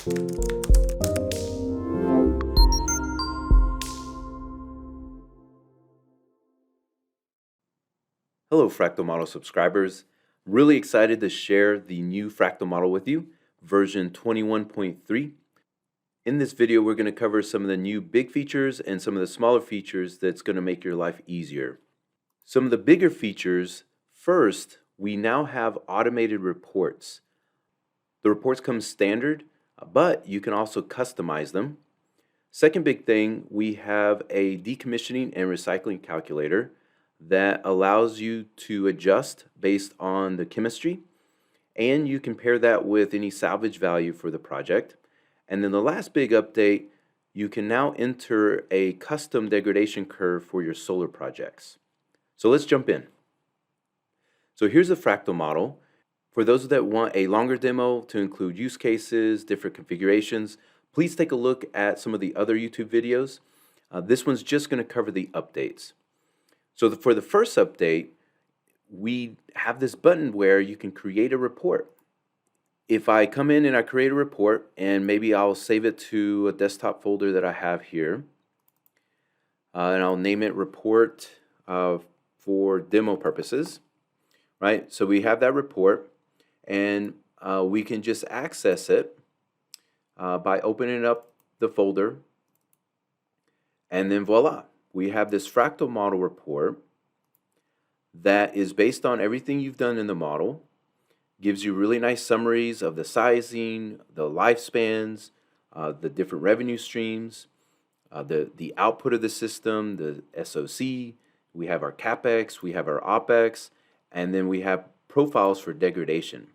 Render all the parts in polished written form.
Hello Fractal Model subscribers. Really excited to share the new Fractal Model with you, version 21.3. In this video, we're going to cover some of the new big features and some of the smaller features that's going to make your life easier. Some of the bigger features, first, we now have automated reports. The reports come standard, but you can also customize them. Second big thing, we have a decommissioning and recycling calculator that allows you to adjust based on the chemistry, and you can pair that with any salvage value for the project. And then the last big update, you can now enter a custom degradation curve for your solar projects. So let's jump in. So here's the Fractal model. For those that want a longer demo to include use cases, different configurations, please take a look at some of the other YouTube videos. This one's just going to cover the updates. So for the first update, we have this button where you can create a report. If I come in and I create a report, and maybe I'll save it to a desktop folder that I have here, and I'll name it report for demo purposes, right? So we have that report, and we can just access it by opening up the folder, and then voila, we have this fractal model report that is based on everything you've done in the model. Gives you really nice summaries of the sizing, the lifespans, the different revenue streams, the output of the system, the SOC, we have our CapEx, we have our OpEx, and then we have profiles for degradation.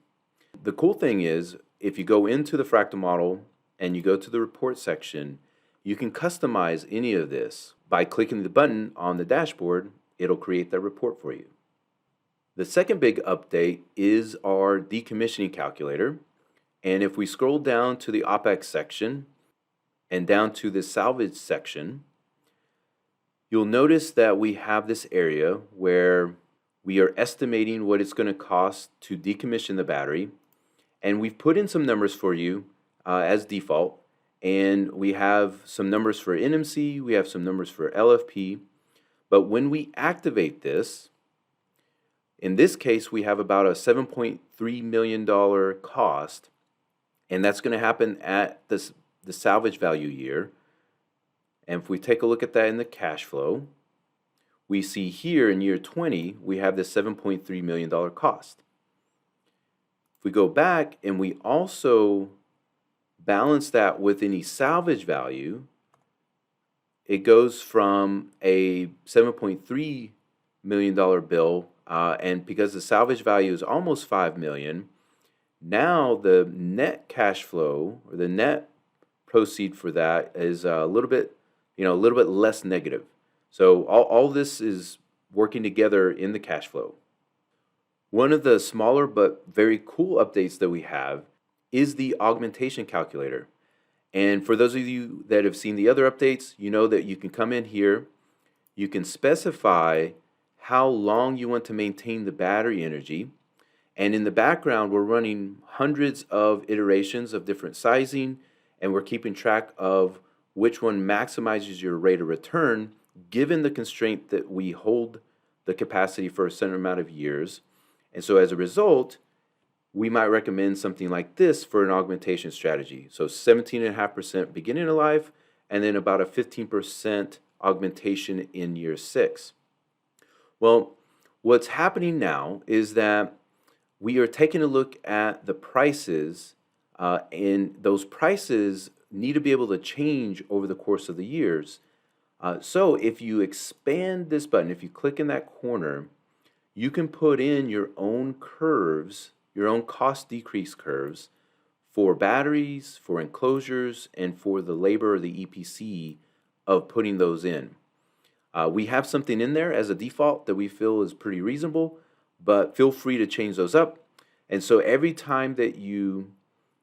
The cool thing is, if you go into the fractal model and you go to the report section, you can customize any of this. By clicking the button on the dashboard, it'll create that report for you. The second big update is our decommissioning calculator. And if we scroll down to the OpEx section and down to the salvage section, you'll notice that we have this area where we are estimating what it's going to cost to decommission the battery. And we've put in some numbers for you as default. And we have some numbers for NMC, we have some numbers for LFP. But when we activate this, in this case, we have about a $7.3 million cost, and that's going to happen at the salvage value year. And if we take a look at that in the cash flow, we see here in year 20, we have this $7.3 million cost. If we go back and we also balance that with any salvage value, it goes from a $7.3 million bill, and because the salvage value is almost $5 million, now the net cash flow or the net proceed for that is a little bit less negative. So all this is working together in the cash flow. One of the smaller but very cool updates that we have is the Augmentation Calculator. And for those of you that have seen the other updates, you know that you can come in here, you can specify how long you want to maintain the battery energy, and in the background we're running hundreds of iterations of different sizing, and we're keeping track of which one maximizes your rate of return given the constraint that we hold the capacity for a certain amount of years. And so as a result, we might recommend something like this for an augmentation strategy. So 17.5% beginning of life, and then about a 15% augmentation in year 6. Well, what's happening now is that we are taking a look at the prices, and those prices need to be able to change over the course of the years. So if you expand this button, if you click in that corner, you can put in your own curves, your own cost decrease curves for batteries, for enclosures, and for the labor or the EPC of putting those in. We have something in there as a default that we feel is pretty reasonable, but feel free to change those up. And so every time that you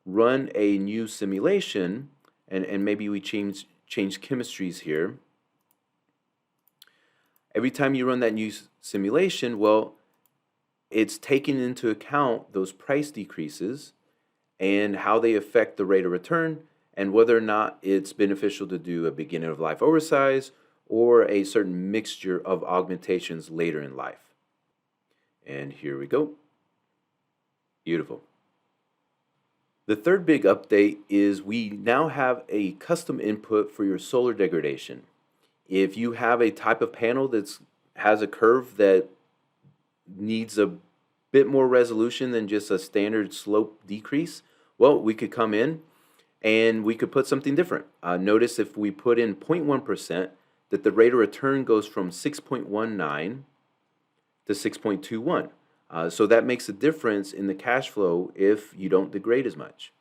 run a new simulation, and maybe we change chemistries here, every time you run that new simulation, well, it's taking into account those price decreases, and how they affect the rate of return, and whether or not it's beneficial to do a beginning of life oversize or a certain mixture of augmentations later in life. And here we go. Beautiful. The third big update is we now have a custom input for your solar degradation. If you have a type of panel that has a curve that needs a bit more resolution than just a standard slope decrease, well, we could come in and we could put something different. Notice if we put in 0.1%, that the rate of return goes from 6.19 to 6.21. So that makes a difference in the cash flow if you don't degrade as much.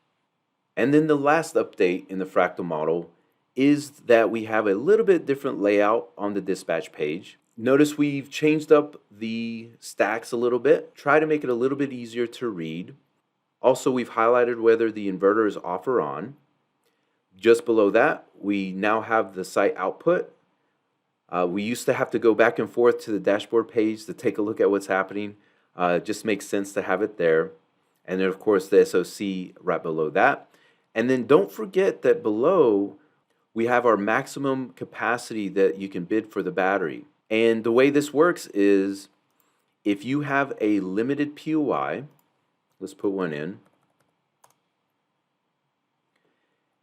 And then the last update in the Fractal model is that we have a little bit different layout on the dispatch page. Notice we've changed up the stacks a little bit, try to make it a little bit easier to read. Also, we've highlighted whether the inverter is off or on. Just below that, we now have the site output. We used to have to go back and forth to the dashboard page to take a look at what's happening. It just makes sense to have it there. And then, of course, the SOC right below that. And then don't forget that below, we have our maximum capacity that you can bid for the battery. And the way this works is if you have a limited POI, let's put one in,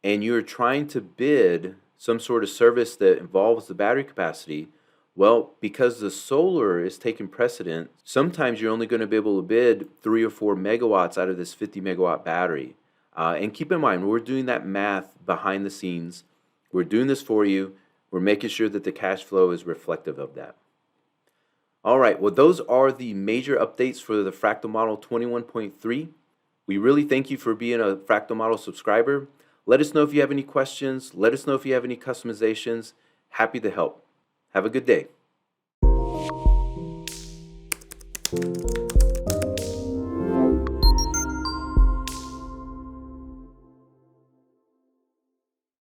and you're trying to bid some sort of service that involves the battery capacity, well, because the solar is taking precedent, sometimes you're only going to be able to bid 3 or 4 megawatts out of this 50 megawatt battery. And keep in mind, we're doing that math behind the scenes. We're doing this for you. We're making sure that the cash flow is reflective of that. All right, well, those are the major updates for the Fractal Model 21.3. We really thank you for being a Fractal Model subscriber. Let us know if you have any questions. Let us know if you have any customizations. Happy to help. Have a good day.